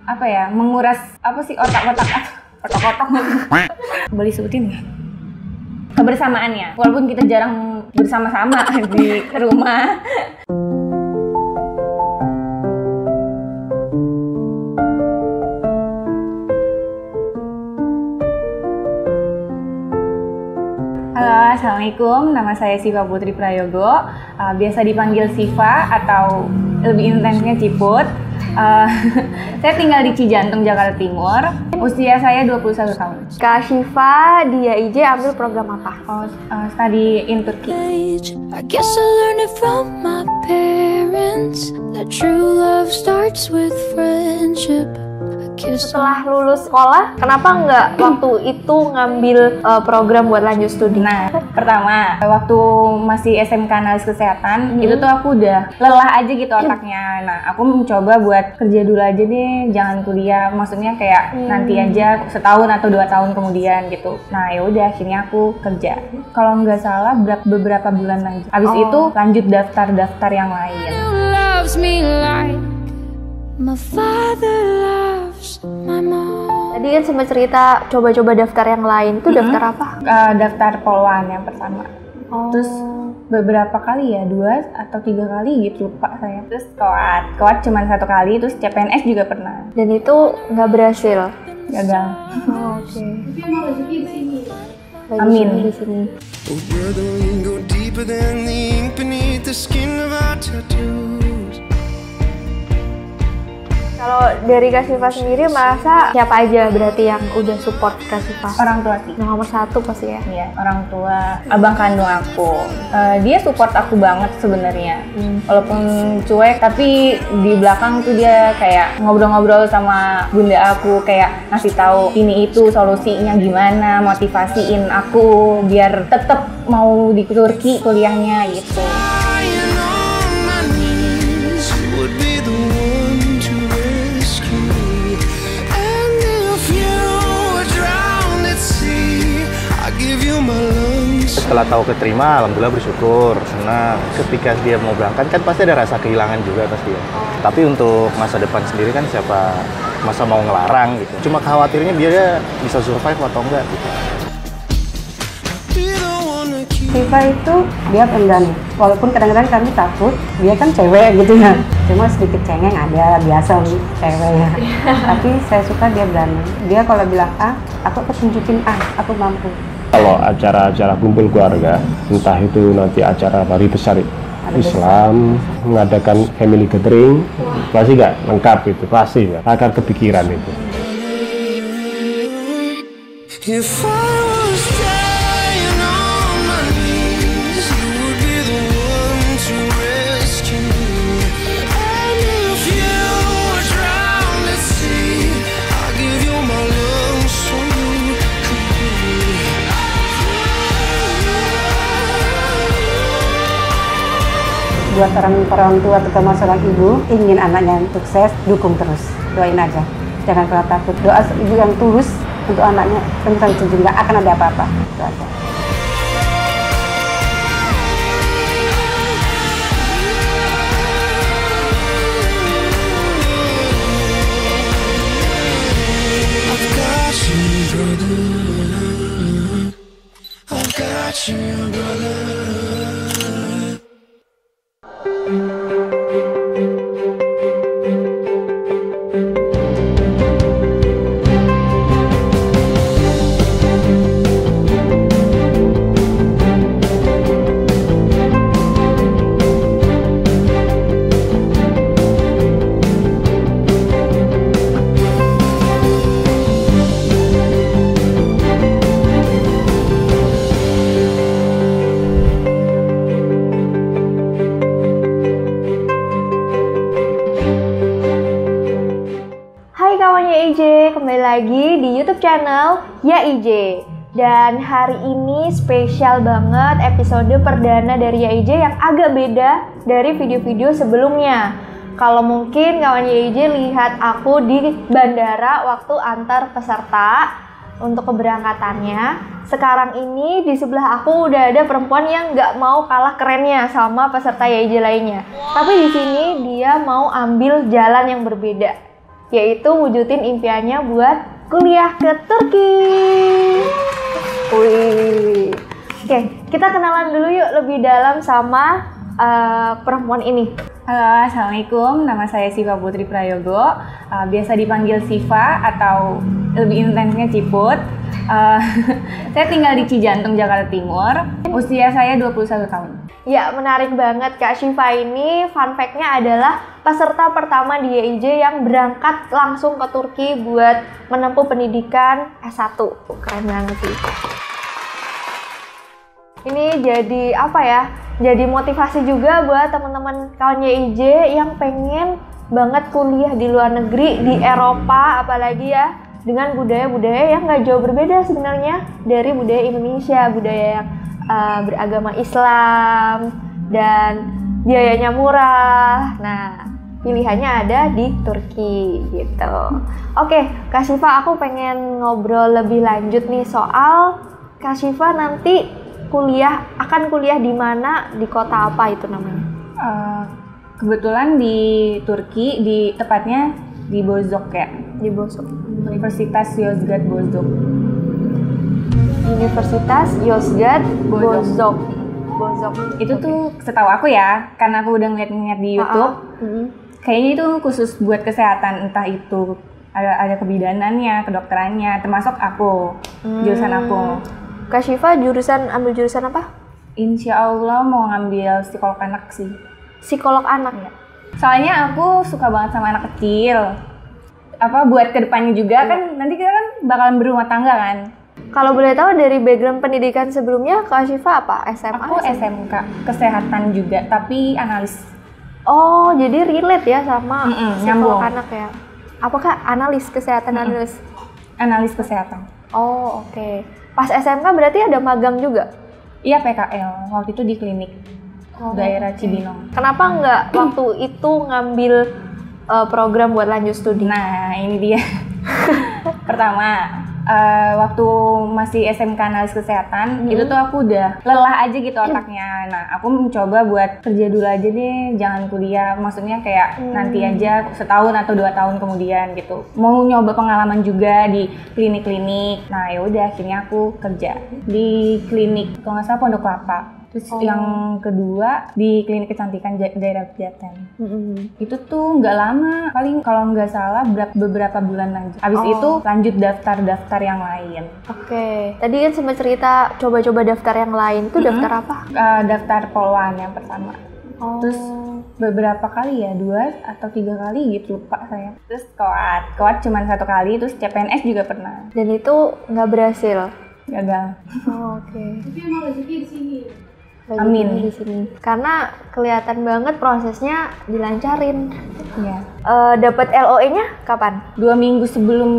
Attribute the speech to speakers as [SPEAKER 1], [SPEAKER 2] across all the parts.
[SPEAKER 1] apa ya, menguras apa sih otak-otak boleh sebutin nggak? Kebersamaannya, walaupun kita jarang bersama-sama di rumah. Halo, assalamualaikum. Nama saya Siva Putri Prayogo. Biasa dipanggil Siva atau lebih intensnya Ciput. Saya tinggal di Cijantung, Jakarta Timur. Usia saya 21 tahun.
[SPEAKER 2] Kak Syifa di YIJ ambil program apa?
[SPEAKER 1] Study in Turkey.
[SPEAKER 3] I guess I learned it from my parents that true love starts with friendship.
[SPEAKER 2] Setelah lulus sekolah, kenapa nggak waktu itu ngambil program buat lanjut studi?
[SPEAKER 1] Nah, pertama, waktu masih SMK Analis Kesehatan, itu tuh aku udah lelah aja gitu otaknya. Nah, aku mencoba buat kerja dulu aja deh, jangan kuliah. Maksudnya kayak nanti aja setahun atau 2 tahun kemudian gitu. Nah, ya udah akhirnya aku kerja. Kalau nggak salah beberapa bulan lagi. Habis itu lanjut daftar yang lain.
[SPEAKER 3] My father loves my mom.
[SPEAKER 2] Tadi kan sempat cerita coba-coba daftar yang lain. Itu daftar apa?
[SPEAKER 1] Daftar Polwan yang pertama. Terus beberapa kali ya, 2 atau 3 kali gitu lupa saya. Terus koat cuma 1 kali. Terus CPNS juga pernah.
[SPEAKER 2] Dan itu nggak berhasil.
[SPEAKER 1] Gagal.
[SPEAKER 2] Oke.
[SPEAKER 1] Amin.
[SPEAKER 2] Di sini.
[SPEAKER 4] Oh brother, we go deeper than the ink beneath the skin of our tattoos.
[SPEAKER 2] Kalau dari Kak Syifa sendiri merasa siapa aja berarti yang udah support Kak Syifa?
[SPEAKER 1] Orang tua sih.
[SPEAKER 2] Nomor 1 pasti ya?
[SPEAKER 1] Iya, orang tua, abang kandung aku. Dia support aku banget sebenarnya. Walaupun cuek, tapi di belakang tuh dia kayak ngobrol-ngobrol sama bunda aku, kayak ngasih tahu ini itu solusinya gimana, motivasiin aku biar tetap mau di Turki kuliahnya gitu.
[SPEAKER 5] Setelah tahu keterima, alhamdulillah bersyukur, senang. Ketika dia mau berangkat kan pasti ada rasa kehilangan juga pasti ya. Tapi untuk masa depan sendiri kan siapa masa mau ngelarang gitu. Cuma khawatirnya dia bisa survive atau enggak gitu.
[SPEAKER 6] Syifa itu dia pemberani. Walaupun kadang-kadang kami takut, dia kan cewek gitu ya. Cuma sedikit cengeng ada, biasa cewek ya. Tapi saya suka dia berani. Dia kalau bilang A, aku tunjukin A, aku mampu.
[SPEAKER 7] Kalau acara-acara kumpul keluarga, entah itu nanti acara hari besar Islam, mengadakan family gathering, pasti nggak lengkap itu, pasti nggak akan kepikiran itu.
[SPEAKER 6] Buat orang tua, terutama seorang ibu, ingin anaknya sukses, dukung terus. Doain aja. Jangan pernah takut. Doa ibu yang tulus untuk anaknya, tentang itu nggak akan ada apa-apa. Itu aja.
[SPEAKER 4] I've got you, brother.
[SPEAKER 2] Kembali lagi di YouTube channel YIJ. Dan hari ini spesial banget episode perdana dari YIJ yang agak beda dari video-video sebelumnya. Kalau mungkin kawan YIJ lihat aku di bandara waktu antar peserta untuk keberangkatannya, sekarang ini di sebelah aku udah ada perempuan yang nggak mau kalah kerennya sama peserta YIJ lainnya. Tapi di sini dia mau ambil jalan yang berbeda. yaitu wujudin impiannya buat kuliah ke Turki. Wih. Oke, kita kenalan dulu yuk lebih dalam sama perempuan ini.
[SPEAKER 1] Halo, Assalamualaikum. Nama saya Siva Putri Prayogo. Biasa dipanggil Siva atau lebih intensnya Ciput. Saya tinggal di Cijantung, Jakarta Timur. Usia saya 21 tahun.
[SPEAKER 2] Ya, menarik banget Kak Siva ini. Fun fact-nya adalah peserta pertama di YIJ yang berangkat langsung ke Turki buat menempuh pendidikan S1. Keren banget sih. Ini jadi apa ya? Jadi motivasi juga buat teman-teman kawan YIJ yang pengen banget kuliah di luar negeri, di Eropa apalagi ya, dengan budaya-budaya yang nggak jauh berbeda sebenarnya dari budaya Indonesia, budaya yang beragama Islam dan biayanya murah. Nah, pilihannya ada di Turki gitu. Oke, Kak Siva, aku pengen ngobrol lebih lanjut nih soal Kak Siva nanti akan kuliah di mana, di kota apa itu namanya?
[SPEAKER 1] Kebetulan di Turki, tepatnya di Bozok ya.
[SPEAKER 2] Di Bozok.
[SPEAKER 1] Universitas Yozgat Bozok.
[SPEAKER 2] Universitas Yozgat Bozok. Bozok.
[SPEAKER 1] Itu tuh setahu aku ya, karena aku udah ngeliat di YouTube. Kayaknya itu khusus buat kesehatan, entah itu ada kebidanannya, kedokterannya, termasuk aku, jurusan aku.
[SPEAKER 2] Kak Siva ambil jurusan apa?
[SPEAKER 1] Insya Allah mau ngambil psikolog anak sih.
[SPEAKER 2] Psikolog anak ya?
[SPEAKER 1] Soalnya aku suka banget sama anak kecil. Buat kedepannya juga kan nanti kita kan bakalan berumah tangga kan.
[SPEAKER 2] Kalau boleh tahu dari background pendidikan sebelumnya Kak Siva apa? SMA?
[SPEAKER 1] Aku SMK, kesehatan juga, tapi analis.
[SPEAKER 2] Oh, jadi relate ya sama psikolog
[SPEAKER 1] nyambung.
[SPEAKER 2] Anak ya? Apakah analis kesehatan analis?
[SPEAKER 1] Analis kesehatan.
[SPEAKER 2] Oh, oke. Pas SMK berarti ada magang juga?
[SPEAKER 1] Iya, PKL. Waktu itu di klinik daerah Cibinong.
[SPEAKER 2] Kenapa nggak waktu itu ngambil program buat lanjut studi?
[SPEAKER 1] Nah, ini dia. Pertama, waktu masih SMK analis kesehatan, itu tuh aku udah lelah aja gitu otaknya. Nah, aku mencoba buat kerja dulu aja deh, jangan kuliah. Maksudnya kayak nanti aja setahun atau 2 tahun kemudian gitu. Mau nyoba pengalaman juga di klinik-klinik. Nah, ya udah akhirnya aku kerja di klinik, kalau nggak salah Pondok Kelapa. Terus yang kedua di klinik kecantikan daerah Pejaten. Itu tuh nggak lama, paling kalau nggak salah beberapa bulan aja. Habis itu lanjut daftar yang lain.
[SPEAKER 2] Oke. Tadi kan sempat cerita coba-coba daftar yang lain. Itu daftar apa?
[SPEAKER 1] Daftar Polwan yang pertama. Terus beberapa kali ya, 2 atau 3 kali gitu lupa saya. Terus koat cuma 1 kali, terus CPNS juga pernah.
[SPEAKER 2] Dan itu nggak berhasil?
[SPEAKER 1] Gagal.
[SPEAKER 2] Oke.
[SPEAKER 8] Tapi emang rezeki di sini.
[SPEAKER 1] Amin.
[SPEAKER 2] Di sini. Karena kelihatan banget prosesnya dilancarin.
[SPEAKER 1] Iya.
[SPEAKER 2] Dapat LOE-nya kapan?
[SPEAKER 1] 2 minggu sebelum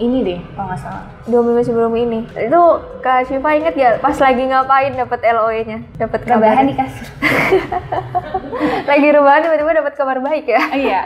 [SPEAKER 1] ini deh, kalau nggak salah.
[SPEAKER 2] 2 minggu sebelum ini. Itu Kak Siva inget gak pas lagi ngapain dapat LOE-nya? Dapat kabar
[SPEAKER 1] Rebahan di kasur.
[SPEAKER 2] Lagi rebahan tiba-tiba dapat kabar baik ya?
[SPEAKER 1] Iya.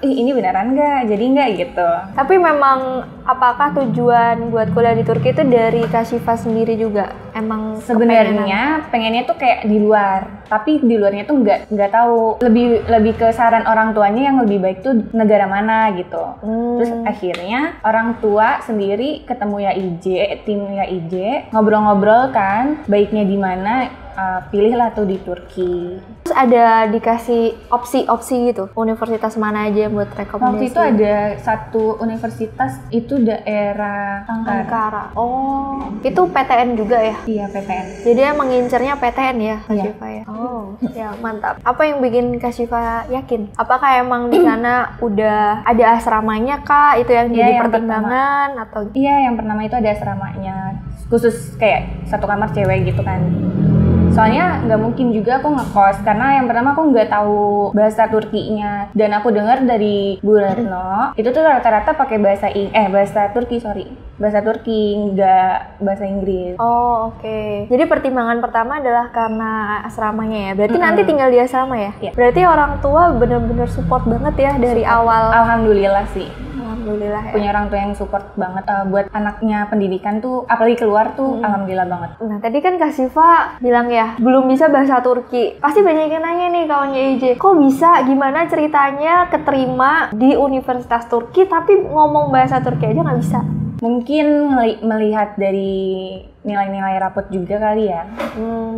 [SPEAKER 1] Ini beneran nggak? Jadi nggak gitu.
[SPEAKER 2] Tapi memang apakah tujuan buat kuliah di Turki itu dari Kak Siva sendiri juga? Emang
[SPEAKER 1] sebenarnya pengennya tuh kayak di luar, tapi di luarnya tuh nggak tahu. Lebih ke saran orang tuanya yang lebih baik tuh negara mana gitu. Terus akhirnya orang tua sendiri ketemu YIJ, tim YIJ, ngobrol-ngobrol kan, baiknya di mana. Pilihlah tuh di Turki.
[SPEAKER 2] Terus ada dikasih opsi-opsi gitu, universitas mana aja buat rekomendasi?
[SPEAKER 1] Waktu itu ada satu universitas itu daerah Ankara.
[SPEAKER 2] Oh, itu PTN juga ya?
[SPEAKER 1] Iya, PTN.
[SPEAKER 2] Jadi emang ngincernya PTN ya, Kak
[SPEAKER 1] Iya.
[SPEAKER 2] Siva ya? Oh, ya mantap. Apa yang bikin Kak Siva yakin? Apakah emang di sana udah ada asramanya kah? Itu yang jadi
[SPEAKER 1] yang
[SPEAKER 2] pertimbangan atau?
[SPEAKER 1] Iya, yang pertama itu ada asramanya, khusus kayak satu kamar cewek gitu kan. Soalnya nggak mungkin juga aku ngekos, karena yang pertama aku nggak tahu bahasa Turkinya, dan aku dengar dari Bu Retno itu tuh rata-rata pakai bahasa Turki, nggak bahasa Inggris.
[SPEAKER 2] Oh, oke. Jadi pertimbangan pertama adalah karena asramanya ya. Berarti nanti tinggal di asrama ya?
[SPEAKER 1] Iya.
[SPEAKER 2] Berarti orang tua benar-benar support banget ya dari awal.
[SPEAKER 1] Alhamdulillah sih.
[SPEAKER 2] Alhamdulillah ya.
[SPEAKER 1] Punya orang tua yang support banget buat anaknya pendidikan tuh, apalagi keluar tuh alhamdulillah banget.
[SPEAKER 2] Nah, tadi kan Kak Siva bilang ya ya, belum bisa bahasa Turki. Pasti banyak yang nanya nih kawannya IJ, kok bisa, gimana ceritanya keterima di Universitas Turki tapi ngomong bahasa Turki aja nggak bisa?
[SPEAKER 1] Mungkin melihat dari nilai-nilai rapot juga kali ya.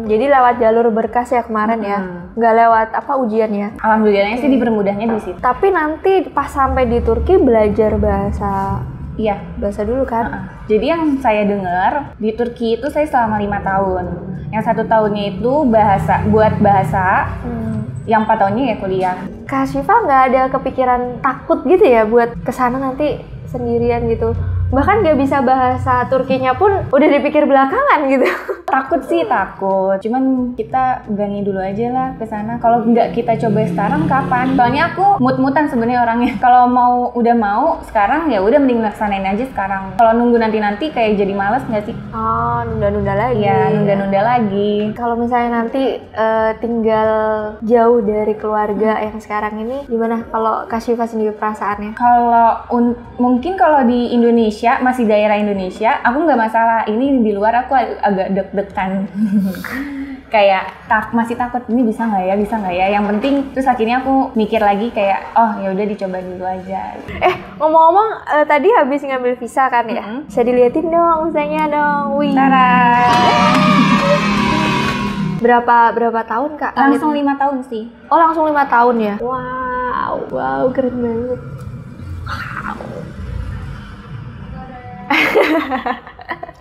[SPEAKER 2] Jadi lewat jalur berkas ya kemarin ya, nggak lewat ujiannya.
[SPEAKER 1] Alhamdulillahnya sih dipermudahnya di situ.
[SPEAKER 2] Tapi nanti pas sampai di Turki belajar bahasa dulu kan?
[SPEAKER 1] Jadi yang saya dengar di Turki itu saya selama 5 tahun. Yang 1 tahunnya itu buat bahasa. Yang 4 tahunnya ya kuliah.
[SPEAKER 2] Kak Syifa nggak ada kepikiran takut gitu ya buat kesana nanti sendirian gitu? Bahkan nggak bisa bahasa Turkinya pun udah dipikir belakangan gitu.
[SPEAKER 1] Takut sih takut, cuman kita berani dulu aja lah ke sana. Kalau nggak kita coba sekarang kapan? Soalnya aku mut-mutan sebenarnya orangnya. Kalau udah mau sekarang ya udah mending laksanain aja sekarang. Kalau nunggu nanti kayak jadi malas nggak sih?
[SPEAKER 2] Oh, nunda-nunda lagi.
[SPEAKER 1] Ya, nunda-nunda lagi.
[SPEAKER 2] Kalau misalnya nanti tinggal jauh dari keluarga yang sekarang ini, gimana kalau Kak Syifa sendiri perasaannya?
[SPEAKER 1] Kalau mungkin kalau di Indonesia, masih daerah Indonesia, aku nggak masalah. Ini di luar aku agak deg-degan. Kayak masih takut, ini bisa nggak ya? Yang penting terus akhirnya aku mikir lagi kayak, oh ya udah dicoba dulu aja.
[SPEAKER 2] Ngomong-ngomong, tadi habis ngambil visa kan ya? Bisa diliatin dong visanya dong. Wih.
[SPEAKER 1] Tara.
[SPEAKER 2] Berapa tahun Kak?
[SPEAKER 1] Langsung 5 tahun sih.
[SPEAKER 2] Oh langsung 5 tahun ya? Wow keren banget.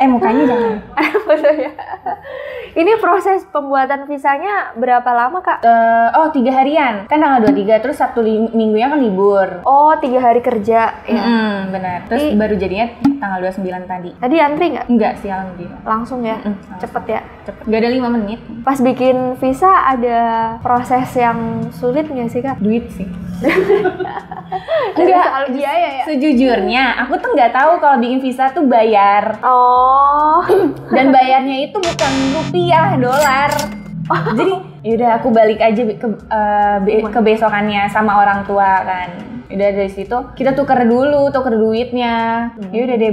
[SPEAKER 1] Mukanya jangan.
[SPEAKER 2] Ini proses pembuatan visanya berapa lama Kak?
[SPEAKER 1] 3 harian. Kan tanggal 23, terus Sabtu minggunya kan libur.
[SPEAKER 2] Oh 3 hari kerja ya?
[SPEAKER 1] Benar. Terus baru jadinya tanggal 29 tadi.
[SPEAKER 2] Tadi antri nggak?
[SPEAKER 1] Enggak sih, alhamdulillah.
[SPEAKER 2] Langsung ya? Cepet ya?
[SPEAKER 1] Cepet. Gak ada 5 menit.
[SPEAKER 2] Pas bikin visa ada proses yang sulit nggak sih Kak?
[SPEAKER 1] Duit sih.
[SPEAKER 2] Enggak, soal biaya ya?
[SPEAKER 1] Sejujurnya, aku tuh nggak tahu kalau bikin visa tuh bayar.
[SPEAKER 2] Oh.
[SPEAKER 1] Dan bayarnya itu bukan rupiah, dolar. Jadi yaudah aku balik aja ke besokannya sama orang tua kan. Udah dari situ kita tuker duitnya. Yaudah deh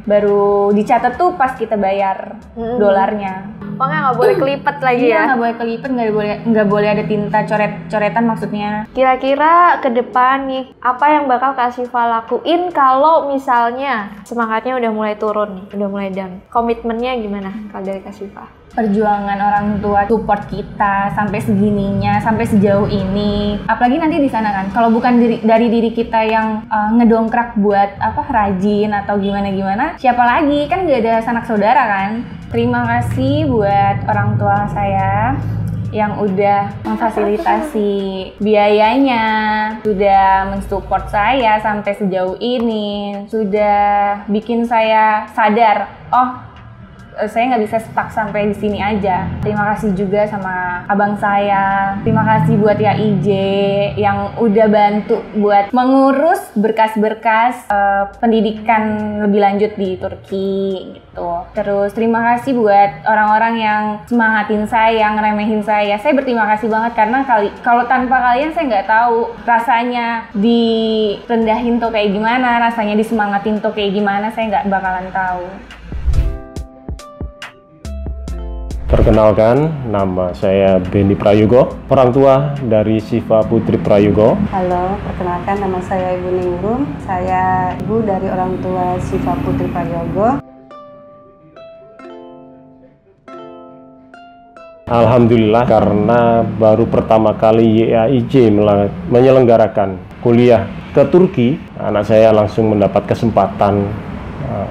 [SPEAKER 1] baru dicatat tuh pas kita bayar dolarnya.
[SPEAKER 2] Pokoknya nggak boleh kelipet lagi ya?
[SPEAKER 1] Nggak boleh kelipet, nggak boleh ada tinta coretan maksudnya.
[SPEAKER 2] Kira-kira ke depan nih, apa yang bakal Kak Syifa lakuin kalau misalnya semangatnya udah mulai turun nih, udah mulai down? Komitmennya gimana kalau dari Kak Syifa?
[SPEAKER 1] Perjuangan orang tua support kita sampai segininya, sampai sejauh ini. Apalagi nanti di sana kan, kalau bukan dari diri kita yang ngedongkrak buat rajin atau gimana, siapa lagi? Kan nggak ada sanak saudara kan. Terima kasih buat orang tua saya yang udah memfasilitasi biayanya, sudah mensupport saya sampai sejauh ini, sudah bikin saya sadar, saya nggak bisa stuck sampai di sini aja. Terima kasih juga sama abang saya. Terima kasih buat Ya IJ yang udah bantu buat mengurus berkas-berkas pendidikan lebih lanjut di Turki gitu. Terus terima kasih buat orang-orang yang semangatin saya, yang ngeremehin saya. Saya berterima kasih banget karena kalau tanpa kalian saya nggak tahu rasanya direndahin tuh kayak gimana, rasanya disemangatin tuh kayak gimana, saya nggak bakalan tahu.
[SPEAKER 7] Perkenalkan, nama saya Benny Prayogo, orang tua dari Syifa Putri Prayogo.
[SPEAKER 6] Halo, perkenalkan nama saya Ibu Ningrum. Saya ibu dari orang tua Syifa Putri Prayogo.
[SPEAKER 7] Alhamdulillah karena baru pertama kali YAIJ menyelenggarakan kuliah ke Turki, anak saya langsung mendapat kesempatan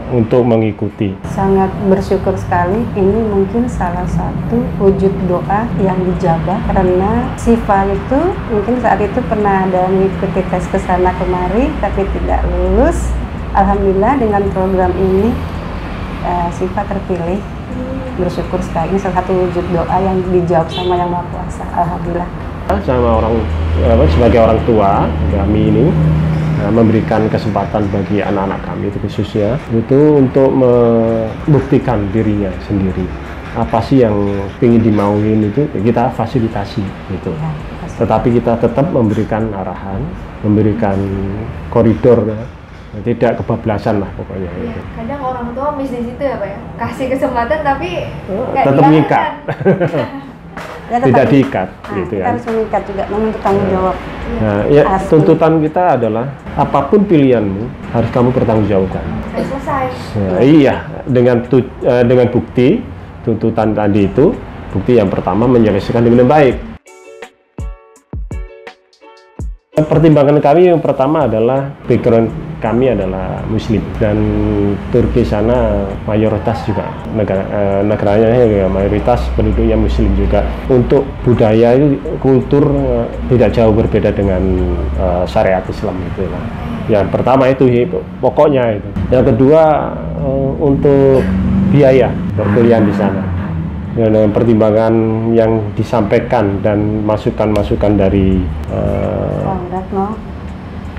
[SPEAKER 7] untuk mengikuti.
[SPEAKER 6] Sangat bersyukur sekali, ini mungkin salah satu wujud doa yang dijabah karena Syifa itu mungkin saat itu pernah ada mengikuti tes kesana kemari tapi tidak lulus. Alhamdulillah dengan program ini Syifa terpilih. Bersyukur sekali, ini salah satu wujud doa yang dijawab sama Yang Maha Kuasa. Alhamdulillah.
[SPEAKER 7] Sebagai orang tua kami ini memberikan kesempatan bagi anak-anak kami itu khususnya itu untuk membuktikan dirinya sendiri. Apa sih yang ingin dimauin itu kita fasilitasi gitu. Ya, tetapi kita tetap memberikan arahan, memberikan koridor tidak kebablasan lah pokoknya.
[SPEAKER 2] Iya, kadang orang tua miss di situ ya Pak ya, kasih kesempatan tapi nggak
[SPEAKER 7] Tetap
[SPEAKER 2] dilakukan.
[SPEAKER 7] mengikat.
[SPEAKER 6] Ya,
[SPEAKER 7] Tidak
[SPEAKER 6] tetap-
[SPEAKER 7] diikat gitu
[SPEAKER 6] kita
[SPEAKER 7] kan.
[SPEAKER 6] harus mengikat juga, menuntut tanggung jawab.
[SPEAKER 7] Nah, ya
[SPEAKER 6] Asli.
[SPEAKER 7] tuntutan kita adalah apapun pilihanmu harus kamu pertanggungjawabkan.
[SPEAKER 2] Udah selesai.
[SPEAKER 7] Nah, iya, dengan bukti tuntutan tadi itu, bukti yang pertama menyelesaikan dengan baik. Pertimbangan kami yang pertama adalah background kami adalah Muslim dan Turki sana mayoritas juga negaranya ya, mayoritas penduduknya Muslim juga. Untuk budaya itu kultur tidak jauh berbeda dengan syariat Islam itu lah. Yang pertama itu pokoknya itu. Yang kedua untuk biaya perkuliahan di sana. Dengan pertimbangan yang disampaikan dan masukan-masukan dari
[SPEAKER 6] Retno,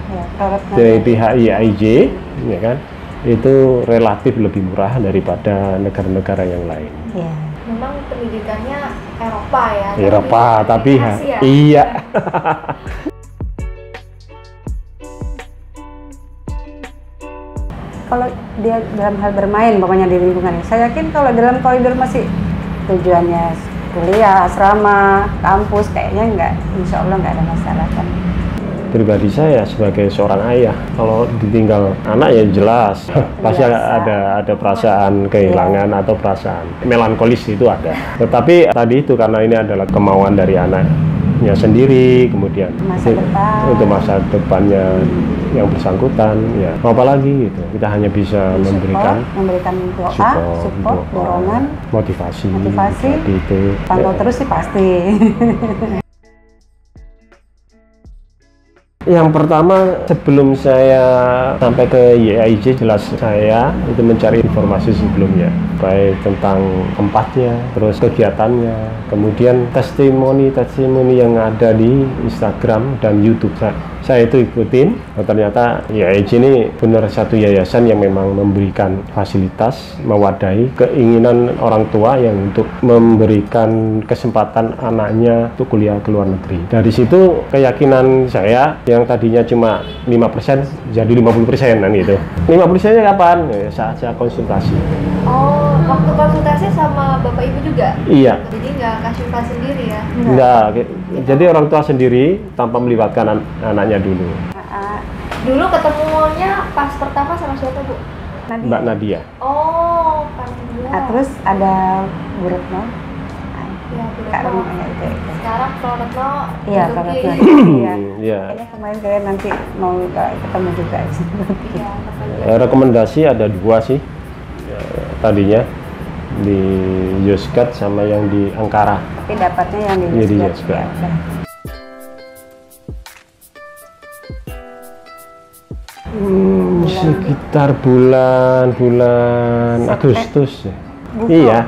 [SPEAKER 6] ya, Retno.
[SPEAKER 7] dari pihak IAIJ, ya kan, itu relatif lebih murah daripada negara-negara yang lain.
[SPEAKER 6] Iya.
[SPEAKER 2] Memang pendidikannya Eropa ya.
[SPEAKER 7] Eropa, tapi
[SPEAKER 2] Asia.
[SPEAKER 7] iya.
[SPEAKER 6] Kalau dia dalam hal bermain, pokoknya di lingkungan ini, saya yakin kalau dalam koridor masih tujuannya kuliah, asrama, kampus, kayaknya enggak, insya Allah nggak ada masalah kan.
[SPEAKER 7] Pribadi saya sebagai seorang ayah, kalau ditinggal anak ya jelas pasti ada perasaan kehilangan atau perasaan melankolis itu ada. Tetapi tadi itu karena ini adalah kemauan dari anaknya sendiri, kemudian
[SPEAKER 6] Masa depan.
[SPEAKER 7] untuk masa depannya yang bersangkutan, ya mau apa lagi gitu. Kita hanya bisa memberikan
[SPEAKER 6] memberikan doa, support,
[SPEAKER 7] doa,
[SPEAKER 6] dorongan,
[SPEAKER 7] motivasi.
[SPEAKER 6] motivasi.
[SPEAKER 7] Jadi itu
[SPEAKER 6] pantau
[SPEAKER 7] ya.
[SPEAKER 6] terus sih pasti.
[SPEAKER 7] Yang pertama, sebelum saya sampai ke IAIJ, jelas saya itu mencari informasi sebelumnya, baik tentang tempatnya, terus kegiatannya, kemudian testimoni yang ada di Instagram dan YouTube. Saya itu ikutin, ternyata IAIJ ini benar satu yayasan yang memang memberikan fasilitas, mewadahi keinginan orang tua yang untuk memberikan kesempatan anaknya untuk kuliah ke luar negeri. Dari situ keyakinan saya yang tadinya cuma 5% jadi 50% kan gitu. 50%-nya kapan? Ya, saat saya konsultasi.
[SPEAKER 2] Oh, waktu konsultasi sama Bapak Ibu juga?
[SPEAKER 7] Iya.
[SPEAKER 2] Jadi nggak konsultasi sendiri ya?
[SPEAKER 7] Enggak, jadi orang tua sendiri tanpa melibatkan anaknya dulu.
[SPEAKER 2] Dulu ketemunya pas pertama sama siapa Bu?
[SPEAKER 6] Nadia.
[SPEAKER 7] Mbak Nadia.
[SPEAKER 2] Oh, Kak Nadia.
[SPEAKER 6] Nah, terus ada Bu Retno.
[SPEAKER 2] Ya, Bu
[SPEAKER 6] Kak
[SPEAKER 2] Retno.
[SPEAKER 6] Retno, ya, itu.
[SPEAKER 2] Sekarang Pro Retno.
[SPEAKER 6] Iya,
[SPEAKER 2] Turki.
[SPEAKER 6] Kak Retno. Iya.
[SPEAKER 7] Iya.
[SPEAKER 6] Kayaknya kemarin kalian nanti mau ketemu juga.
[SPEAKER 2] Iya, Bapak.
[SPEAKER 7] Rekomendasi ada dua sih. Ya, tadinya di Yozgat sama yang di Ankara.
[SPEAKER 6] Tapi dapatnya yang di
[SPEAKER 7] Iya, di
[SPEAKER 6] Yozgat.
[SPEAKER 7] Yozgat.
[SPEAKER 6] Ya, udah.
[SPEAKER 7] Sekitar bulan Agustus ya. Iya,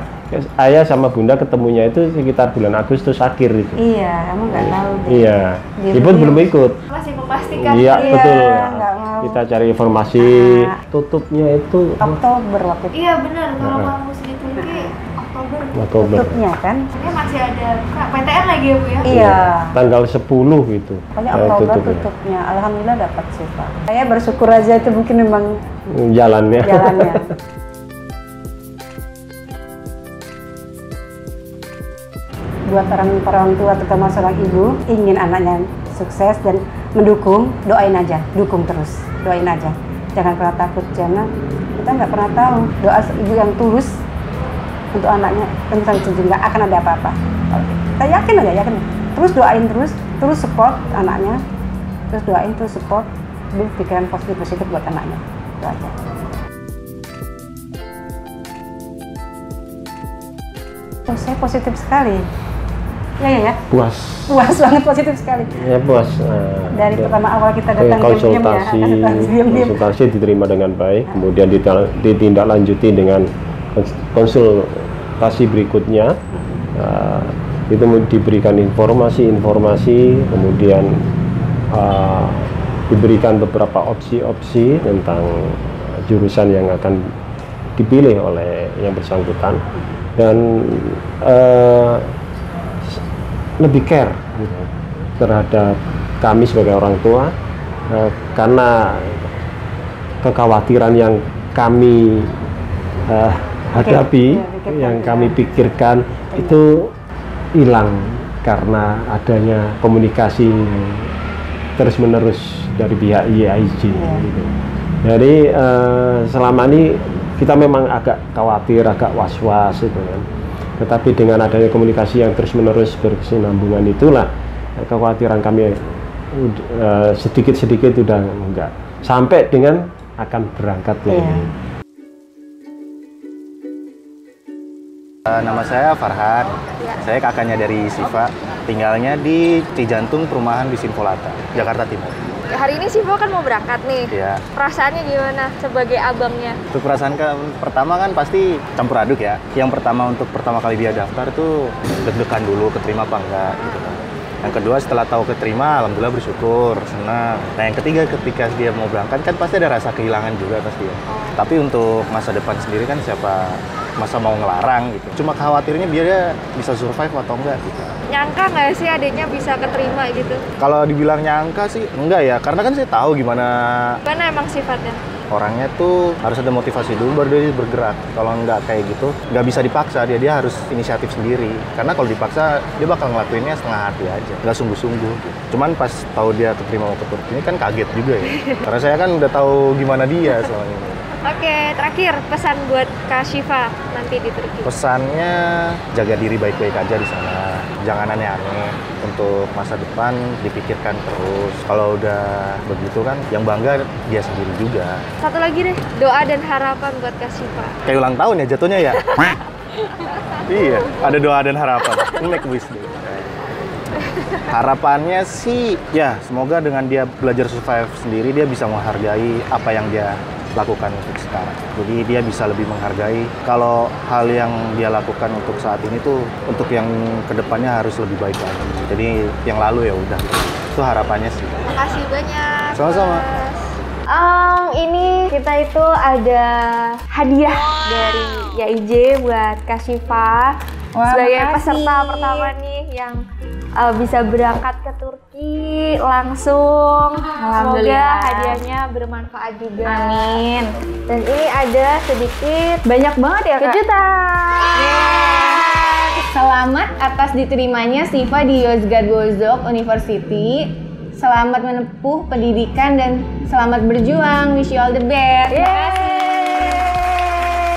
[SPEAKER 7] ayah sama bunda ketemunya itu sekitar bulan Agustus akhir itu.
[SPEAKER 6] Iya, kamu nggak tahu deh.
[SPEAKER 7] Iya,
[SPEAKER 6] Dia
[SPEAKER 7] ibu
[SPEAKER 6] beliau-
[SPEAKER 7] belum ikut.
[SPEAKER 2] Masih memastikan.
[SPEAKER 7] Iya,
[SPEAKER 6] Iya,
[SPEAKER 7] betul.
[SPEAKER 6] nggak mau.
[SPEAKER 7] Kita cari informasi.
[SPEAKER 6] Ah.
[SPEAKER 7] Tutupnya itu
[SPEAKER 6] Oktober waktu itu.
[SPEAKER 2] Iya benar, kalau
[SPEAKER 7] Heeh.
[SPEAKER 2] kampus di Turki Oktober.
[SPEAKER 7] Oktober.
[SPEAKER 6] Tutupnya kan.
[SPEAKER 2] Ini masih ada PTN lagi ya Bu ya?
[SPEAKER 6] Iya.
[SPEAKER 7] Tanggal 10 gitu.
[SPEAKER 6] Pokoknya Oktober tutupnya. Alhamdulillah dapat sih Pak. Saya bersyukur aja itu mungkin memang
[SPEAKER 7] Jalannya.
[SPEAKER 6] jalannya. Buat orang tua terutama seorang ibu ingin anaknya sukses dan mendukung, doain aja, dukung terus, doain aja. Jangan pernah takut, jangan, kita nggak pernah tahu doa ibu yang tulus untuk anaknya tentang itu nggak akan ada apa-apa. Kita yakin aja, yakin. Terus doain terus support anaknya, terus doain terus support, pikiran positif buat anaknya. Itu aja. Oh, saya positif sekali. Ya.
[SPEAKER 7] Puas.
[SPEAKER 6] Puas banget, positif sekali.
[SPEAKER 7] Ya puas.
[SPEAKER 6] Dari pertama awal kita datang
[SPEAKER 7] konsultasi,
[SPEAKER 6] diam-diam.
[SPEAKER 7] konsultasi diterima dengan baik, kemudian ditindaklanjuti dengan konsultasi berikutnya. Itu diberikan informasi, kemudian diberikan beberapa opsi-opsi tentang jurusan yang akan dipilih oleh yang bersangkutan, dan lebih care gitu, terhadap kami sebagai orang tua, karena kekhawatiran yang kami hadapi, yang kami pikirkan itu hilang karena adanya komunikasi terus-menerus dari pihak YAIJ. Gitu. Jadi selama ini kita memang agak khawatir, agak was-was itu kan. Tetapi dengan adanya komunikasi yang terus-menerus berkesinambungan itulah kekhawatiran kami sedikit-sedikit udah enggak. Sampai dengan akan berangkat ini.
[SPEAKER 5] Nama saya Farhan, saya kakaknya dari Siva, tinggalnya di Cijantung, perumahan di Simkolata, Jakarta Timur.
[SPEAKER 2] Hari ini Siva kan mau berangkat nih.
[SPEAKER 5] Iya.
[SPEAKER 2] Perasaannya gimana sebagai abangnya?
[SPEAKER 5] Untuk perasaan pertama kan pasti campur aduk ya. Yang pertama untuk pertama kali dia daftar tuh deg-degan dulu, keterima apa enggak gitu kan. Yang kedua setelah tahu keterima, alhamdulillah bersyukur, senang. Nah yang ketiga ketika dia mau berangkat kan pasti ada rasa kehilangan juga pasti ya. Tapi untuk masa depan sendiri kan siapa masa mau ngelarang gitu. Cuma khawatirnya dia bisa survive atau enggak gitu.
[SPEAKER 2] Nyangka nggak sih adiknya bisa keterima gitu?
[SPEAKER 5] Kalau dibilang nyangka sih enggak ya, karena kan saya tahu gimana
[SPEAKER 2] Emang sifatnya?
[SPEAKER 5] orangnya tuh harus ada motivasi dulu baru dia bergerak. Kalau nggak kayak gitu, nggak bisa dipaksa, dia harus inisiatif sendiri. Karena kalau dipaksa, dia bakal ngelakuinnya setengah hati aja, nggak sungguh-sungguh. Cuman pas tahu dia keterima mau ke Turki ini kan kaget juga ya. Karena saya kan udah tahu gimana dia selama ini.
[SPEAKER 2] Oke, terakhir pesan buat Kak Syifa nanti di Turki.
[SPEAKER 5] Pesannya jaga diri baik-baik aja di sana, jangan aneh-aneh. Untuk masa depan dipikirkan terus. Kalau udah begitu kan, yang bangga dia sendiri juga.
[SPEAKER 2] Satu lagi deh, doa dan harapan buat Kak Syifa.
[SPEAKER 5] Kayak ulang tahun ya jatuhnya ya. Iya, ada doa dan harapan. Make wish deh. Harapannya sih, ya semoga dengan dia belajar survive sendiri, dia bisa menghargai apa yang dia lakukan untuk sekarang. Jadi dia bisa lebih menghargai kalau hal yang dia lakukan untuk saat ini tuh untuk yang kedepannya harus lebih baik lagi. Jadi yang lalu ya udah. Itu harapannya sih.
[SPEAKER 2] Makasih banyak.
[SPEAKER 5] Sama-sama.
[SPEAKER 2] Ini kita itu ada hadiah dari YAIJ buat Kak Syifa sebagai
[SPEAKER 1] makasih.
[SPEAKER 2] peserta pertama nih yang bisa berangkat ke Turki langsung. Semoga
[SPEAKER 1] Alhamdulillah.
[SPEAKER 2] hadiahnya bermanfaat juga.
[SPEAKER 1] Amin.
[SPEAKER 2] Dan ini ada sedikit
[SPEAKER 1] Banyak banget ya Kak.
[SPEAKER 2] kejutan.
[SPEAKER 1] Selamat atas diterimanya Siva di Yozgat Bozok University. Selamat menempuh pendidikan dan selamat berjuang. Wish you all the best.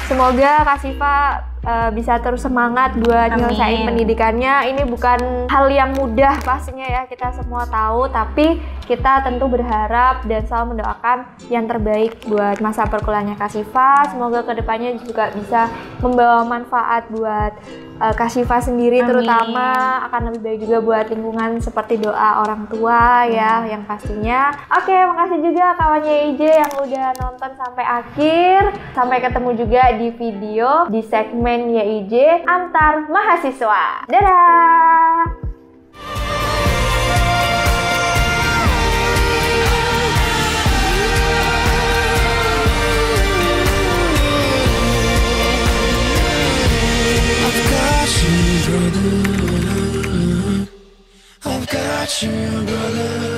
[SPEAKER 2] Semoga Kak Syifa bisa terus semangat buat
[SPEAKER 1] Amin.
[SPEAKER 2] nyelesain pendidikannya. Ini bukan hal yang mudah pastinya ya, kita semua tahu, tapi kita tentu berharap dan selalu mendoakan yang terbaik buat masa perkuliahannya Kak Syifa. Semoga kedepannya juga bisa membawa manfaat buat Kak Syifa sendiri.
[SPEAKER 1] Amin.
[SPEAKER 2] Terutama akan lebih baik juga buat lingkungan seperti doa orang tua ya yang pastinya. Oke, makasih juga kawannya YAIJ yang udah nonton sampai akhir. Sampai ketemu juga di video di segmen YAIJ antar mahasiswa. Dadah!
[SPEAKER 4] I've got you, brother.